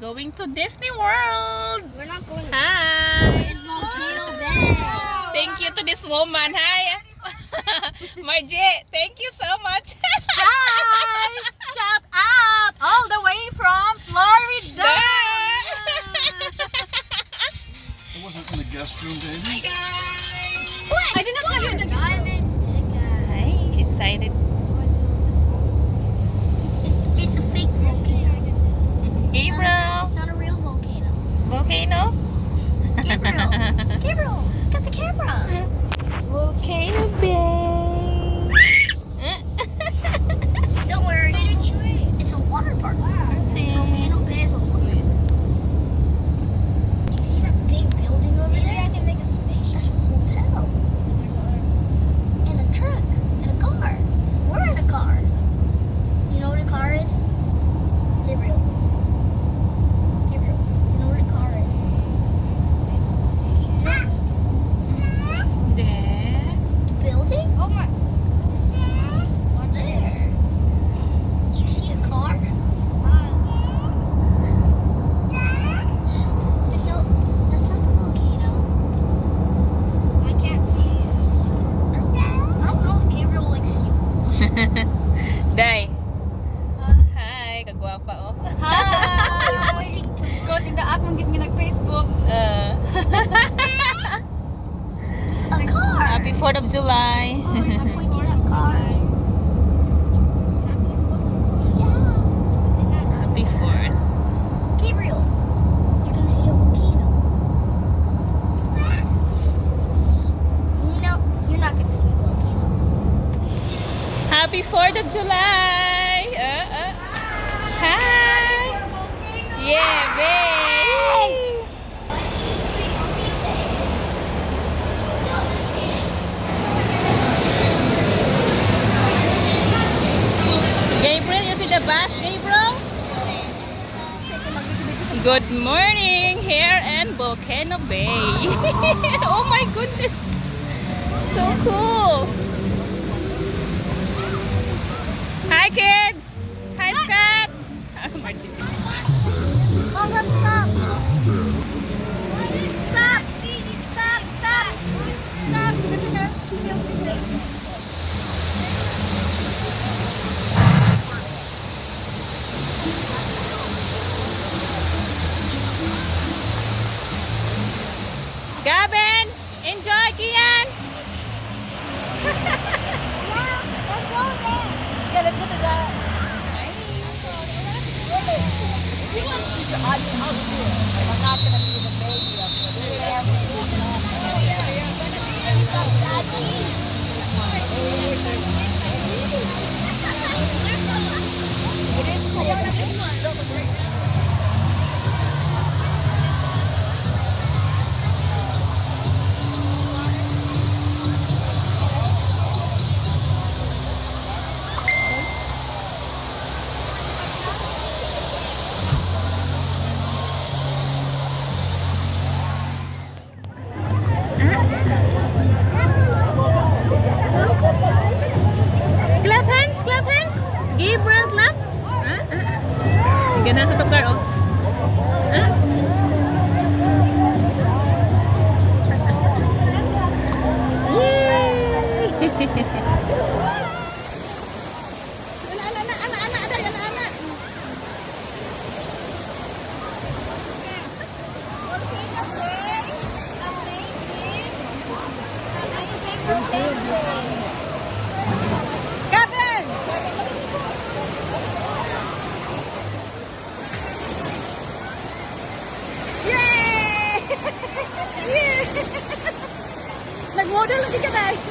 Going to Disney World. We're not going. Hi. It's Volcano Bay. Thank you to this woman. Hi. Margie, thank you so much. Hi! Shout out all the way from Florida. I wasn't in the guest room, baby. I did not tell you the Diamond. Hi, excited. It's a fake volcano. Gabriel, It's not a real volcano. volcano. Gabriel, got the camera. Volcano Bay. Don't worry. It's a water park. Volcano Bay is also good. Do you see that big building over there? Maybe I can make a spaceship. That's a hotel. And a truck. And a car. We're in a car. Do you know what a car is? Gabriel. Gabriel, do you know what a car is? There. The building? Oh my. What's this? You see a car? That's not the volcano. I can't see it. I don't know if Gabriel likes you. Day. Hi, kagwapa oh. Hi! Got in the app mong git nga nag-Facebook. A car. Happy 4th of July. I'm pointing at cars. Yeah. Happy 4th. Gabriel, you're gonna see a volcano. No, you're not gonna see a volcano. Happy 4th of July. Hi. Yeah, babe. Gabriel, you see the bus, Gabriel? Good morning here in Volcano Bay. Oh my goodness. So cool. Hi kids. Hi Scott. Martin. Hold up, stop. Stop. Stop. Stop. Gavin, enjoy Kian. Let's go there. Yeah, let's go to the... She wants to do I'll do it. I'm not gonna be the baby of Clap hands, clap hands. Gabriel, clap. Sige na sa tukar, oh. Gavin! Yay! Yay! Nag-model lagi ka dahil.